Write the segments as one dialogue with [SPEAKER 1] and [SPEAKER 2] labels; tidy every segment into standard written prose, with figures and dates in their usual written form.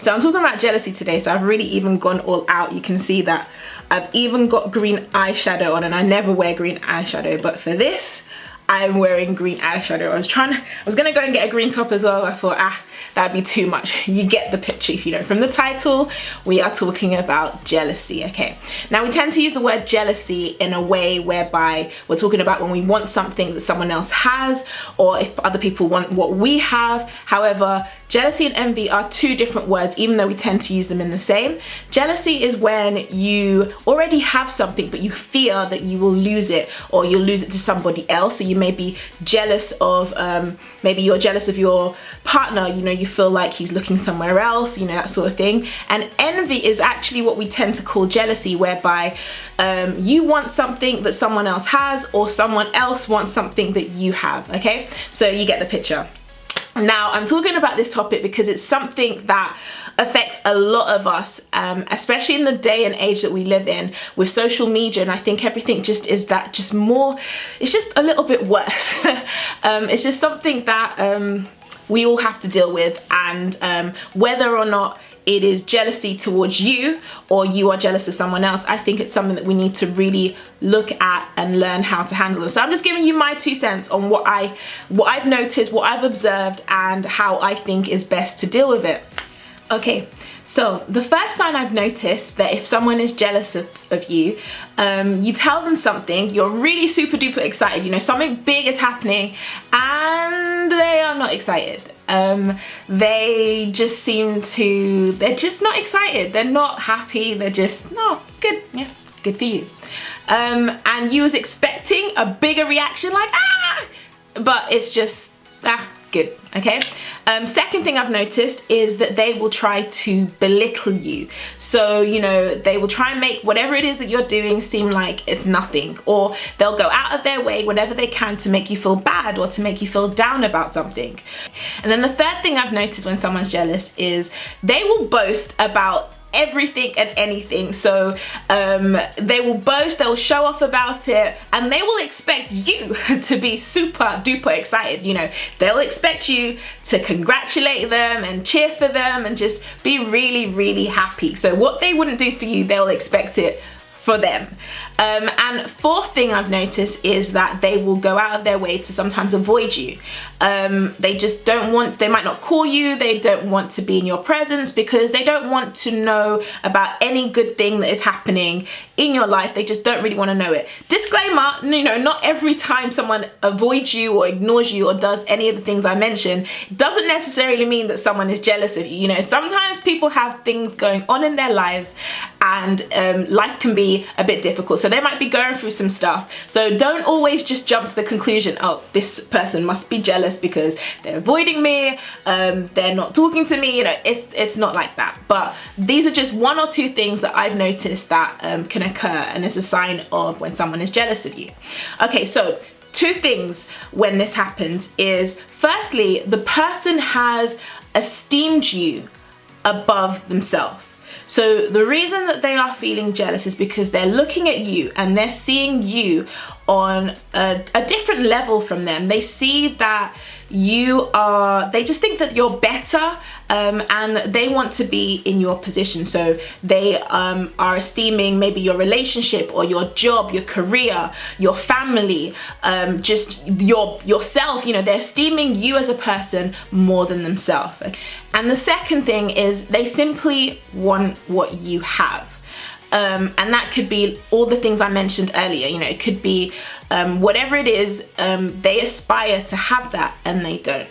[SPEAKER 1] So I'm talking about jealousy today, so I've really even gone all out. You can see that I've even got green eyeshadow on, and I never wear green eyeshadow, but for this, I'm wearing green eyeshadow. I was gonna go and get a green top as well. I thought, that'd be too much. You get the picture, you know. From the title, we are talking about jealousy, okay? Now, we tend to use the word jealousy in a way whereby we're talking about when we want something that someone else has, or if other people want what we have. However, jealousy and envy are two different words, even though we tend to use them in the same. Jealousy is when you already have something, but you fear that you will lose it, or you'll lose it to somebody else. So you may be jealous of, maybe you're jealous of your partner, you know, you feel like he's looking somewhere else, you know, that sort of thing. And envy is actually what we tend to call jealousy, whereby you want something that someone else has, or someone else wants something that you have, okay? So you get the picture. Now, I'm talking about this topic because it's something that affects a lot of us, especially in the day and age that we live in with social media, and I think everything just is that just more, it's just a little bit worse. It's just something that we all have to deal with, and whether or not it is jealousy towards you or you are jealous of someone else, I think it's something that we need to really look at and learn how to handle. So I'm just giving you my 2 cents on what I've noticed, what I've observed, and how I think is best to deal with it. Okay, so the first sign I've noticed that if someone is jealous of you, you tell them something, you're really super duper excited, you know, something big is happening, and they are not excited. They just seem to, they're just not excited, they're not happy, they're just, no, good, yeah, good for you. And you was expecting a bigger reaction like, but it's just, good, okay? Second thing I've noticed is that they will try to belittle you. So, you know, they will try and make whatever it is that you're doing seem like it's nothing, or they'll go out of their way whenever they can to make you feel bad or to make you feel down about something. And then the third thing I've noticed when someone's jealous is they will boast about everything and anything. So they will boast, they'll show off about it, and they will expect you to be super duper excited. You know, they'll expect you to congratulate them and cheer for them and just be really, really happy. So what they wouldn't do for you, they'll expect it for them. And fourth thing I've noticed is that they will go out of their way to sometimes avoid you. They just don't want, they might not call you, they don't want to be in your presence because they don't want to know about any good thing that is happening in your life. They just don't really want to know it. Disclaimer, you know, not every time someone avoids you or ignores you or does any of the things I mentioned, doesn't necessarily mean that someone is jealous of you. You know, sometimes people have things going on in their lives, and life can be a bit difficult. So they might be going through some stuff. So don't always just jump to the conclusion, oh, this person must be jealous because they're avoiding me, they're not talking to me. You know, it's not like that. But these are just one or two things that I've noticed that can occur, and it's a sign of when someone is jealous of you. Okay, so two things when this happens is, firstly, the person has esteemed you above themselves. So the reason that they are feeling jealous is because they're looking at you and they're seeing you on a different level from them. They see that you are, they just think that you're better, and they want to be in your position. So they are esteeming maybe your relationship or your job, your career, your family, just yourself. You know, they're esteeming you as a person more than themselves. And the second thing is they simply want what you have. And that could be all the things I mentioned earlier. You know, it could be whatever it is, they aspire to have that and they don't.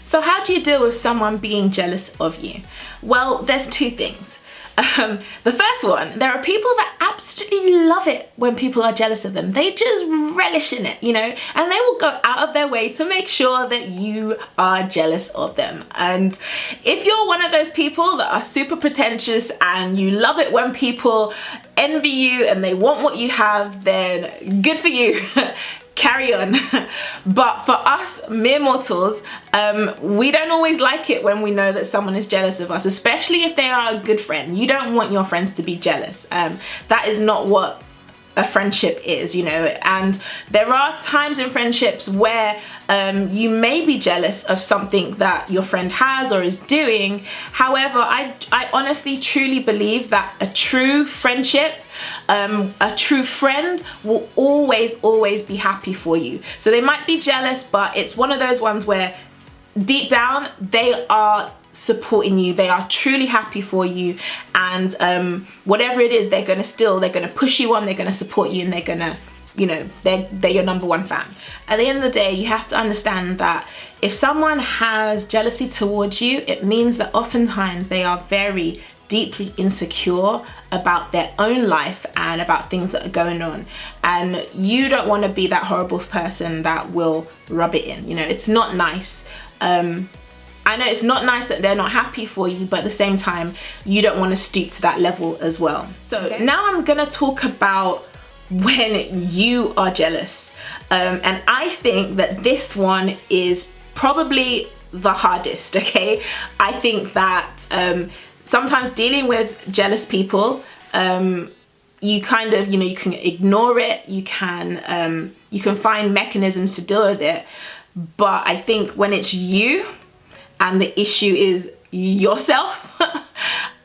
[SPEAKER 1] So how do you deal with someone being jealous of you? Well, there's two things. The first one, there are people that absolutely love it when people are jealous of them. They just relish in it, you know, and they will go out of their way to make sure that you are jealous of them. And if you're one of those people that are super pretentious and you love it when people envy you and they want what you have, then good for you. Carry on. But for us mere mortals, we don't always like it when we know that someone is jealous of us, especially if they are a good friend. You don't want your friends to be jealous. That is not what a friendship is, you know. And there are times in friendships where you may be jealous of something that your friend has or is doing. However, I honestly truly believe that a true friendship, a true friend will always be happy for you. So they might be jealous, but it's one of those ones where deep down they are supporting you, they are truly happy for you, and whatever it is, they're gonna push you on, they're gonna support you, and they're gonna, you know, they're your number one fan. At the end of the day, you have to understand that if someone has jealousy towards you, it means that oftentimes they are very deeply insecure about their own life and about things that are going on, and you don't want to be that horrible person that will rub it in. You know, it's not nice. I know it's not nice that they're not happy for you, but at the same time, you don't want to stoop to that level as well. So now I'm gonna talk about when you are jealous. And I think that this one is probably the hardest, okay? I think that sometimes dealing with jealous people, you kind of, you know, you can ignore it, you can find mechanisms to deal with it. But I think when it's you, and the issue is yourself,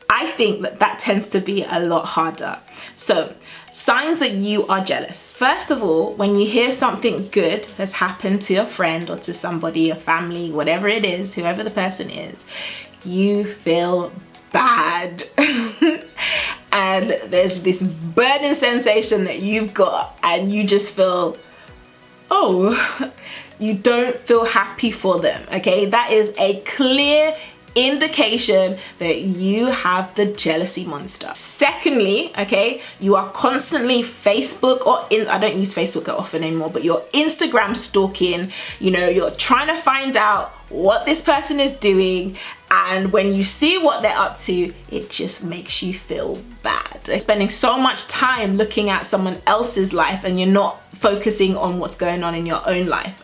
[SPEAKER 1] I think that tends to be a lot harder. So, signs that you are jealous. First of all, when you hear something good has happened to your friend or to somebody, your family, whatever it is, whoever the person is, you feel bad. And there's this burning sensation that you've got, and you just feel, oh, you don't feel happy for them, okay? That is a clear indication that you have the jealousy monster. Secondly, okay, you are constantly Facebook I don't use Facebook that often anymore, but you're Instagram stalking, you know, you're trying to find out what this person is doing, and when you see what they're up to, it just makes you feel bad. Spending so much time looking at someone else's life and you're not focusing on what's going on in your own life.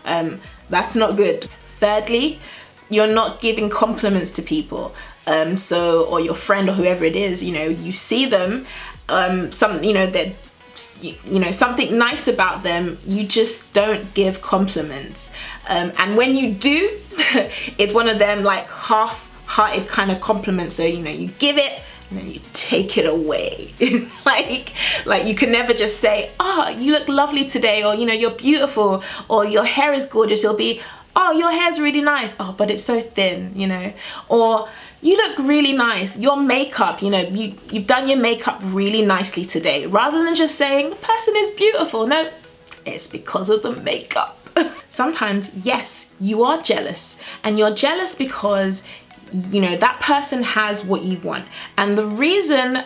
[SPEAKER 1] That's not good. Thirdly, you're not giving compliments to people. Or your friend or whoever it is, you know, you see them, something nice about them, you just don't give compliments. And when you do, it's one of them like half-hearted kind of compliments. So, you know, you give it and then you take it away. like you can never just say, oh, you look lovely today, or, you know, you're beautiful, or your hair is gorgeous. You'll be, oh, your hair's really nice, oh, but it's so thin, you know, or you look really nice, your makeup, you know, you've done your makeup really nicely today, rather than just saying the person is beautiful. No, it's because of the makeup. Sometimes, yes, you are jealous, and you're jealous because, you know, that person has what you want. And the reason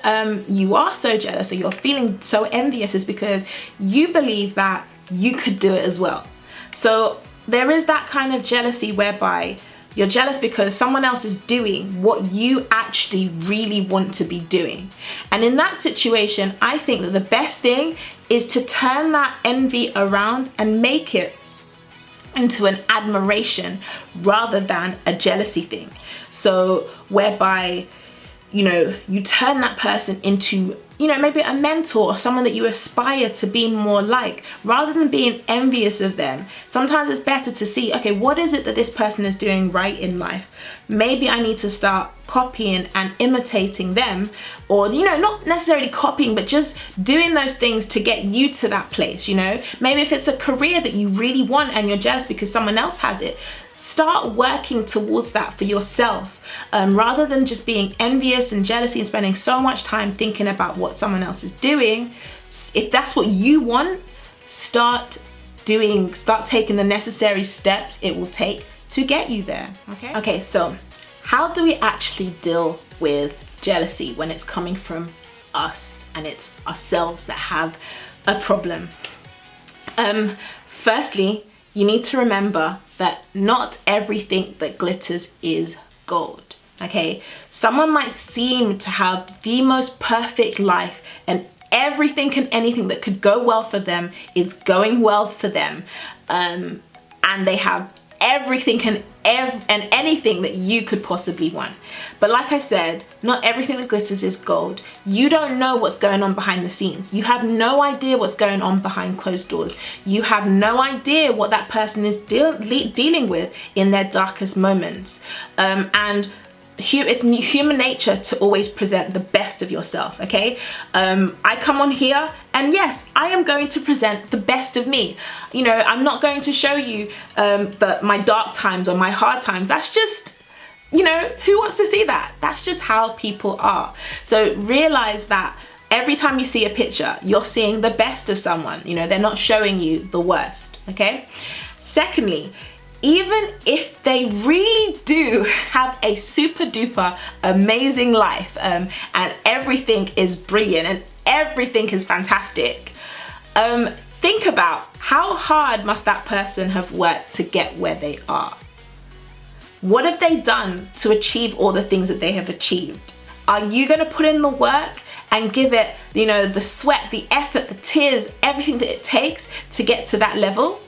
[SPEAKER 1] you are so jealous, or you're feeling so envious, is because you believe that you could do it as well. So there is that kind of jealousy whereby you're jealous because someone else is doing what you actually really want to be doing. And in that situation, I think that the best thing is to turn that envy around and make it into an admiration rather than a jealousy thing. So whereby, you know, you turn that person into, you know, maybe a mentor or someone that you aspire to be more like, rather than being envious of them. Sometimes it's better to see, okay, what is it that this person is doing right in life? Maybe I need to start copying and imitating them, or, you know, not necessarily copying, but just doing those things to get you to that place, you know? Maybe if it's a career that you really want and you're jealous because someone else has it, start working towards that for yourself, rather than just being envious and jealousy and spending so much time thinking about what someone else is doing. If that's what you want, start taking the necessary steps it will take to get you there. Okay, so how do we actually deal with jealousy when it's coming from us and it's ourselves that have a problem? Firstly, you need to remember that not everything that glitters is gold, okay? Someone might seem to have the most perfect life, and everything and anything that could go well for them is going well for them, and they have everything and anything that you could possibly want. But like I said, not everything that glitters is gold. You don't know what's going on behind the scenes. You have no idea what's going on behind closed doors. You have no idea what that person is dealing with in their darkest moments. And it's human nature to always present the best of yourself, okay? I come on here and yes, I am going to present the best of me. You know, I'm not going to show you my dark times or my hard times. That's just, you know, who wants to see that? That's just how people are. So realize that every time you see a picture, you're seeing the best of someone. You know, they're not showing you the worst, okay? Secondly, even if they really do have a super duper amazing life and everything is brilliant and everything is fantastic, think about how hard must that person have worked to get where they are? What have they done to achieve all the things that they have achieved? Are you going to put in the work and give it, you know, the sweat, the effort, the tears, everything that it takes to get to that level?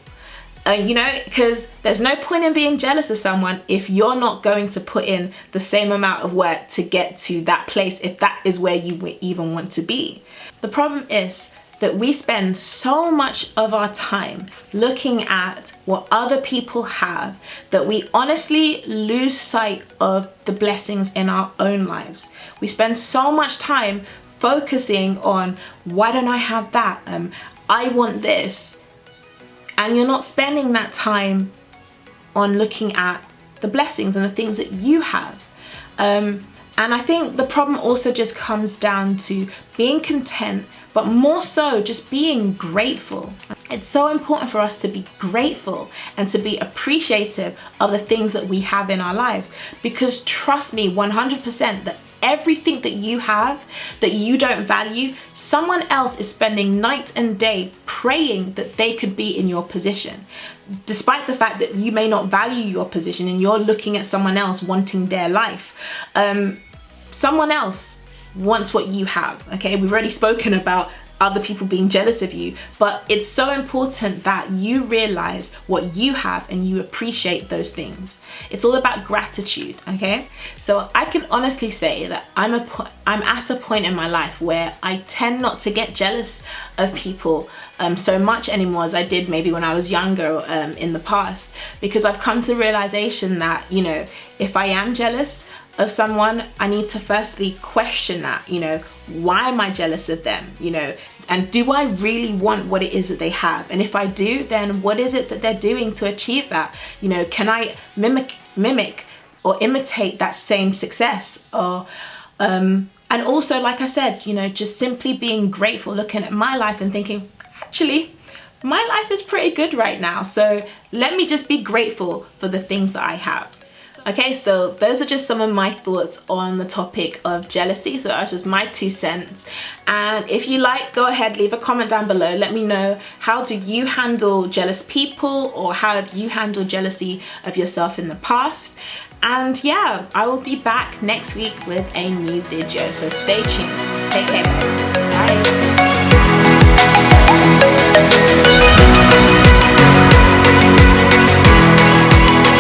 [SPEAKER 1] You know, because there's no point in being jealous of someone if you're not going to put in the same amount of work to get to that place, if that is where you even want to be. The problem is that we spend so much of our time looking at what other people have that we honestly lose sight of the blessings in our own lives. We spend so much time focusing on, why don't I have that? I want this. And you're not spending that time on looking at the blessings and the things that you have. And I think the problem also just comes down to being content, but more so just being grateful. It's so important for us to be grateful and to be appreciative of the things that we have in our lives. Because trust me, 100% that everything that you have that you don't value, someone else is spending night and day praying that they could be in your position. Despite the fact that you may not value your position and you're looking at someone else wanting their life. Someone else wants what you have, okay? We've already spoken about other people being jealous of you, but it's so important that you realize what you have and you appreciate those things. It's all about gratitude, okay? So I can honestly say that I'm at a point in my life where I tend not to get jealous of people so much anymore as I did maybe when I was younger in the past, because I've come to the realization that, you know, if I am jealous of someone, I need to firstly question that, you know, why am I jealous of them, you know, and do I really want what it is that they have? And if I do, then what is it that they're doing to achieve that? You know, can I mimic or imitate that same success? Or and also, like I said, you know, just simply being grateful, looking at my life and thinking, actually, my life is pretty good right now, so let me just be grateful for the things that I have. Okay, so those are just some of my thoughts on the topic of jealousy. So that was just my 2 cents. And if you like, go ahead, leave a comment down below. Let me know, how do you handle jealous people, or how have you handled jealousy of yourself in the past? And yeah, I will be back next week with a new video. So stay tuned. Take care, guys. Bye.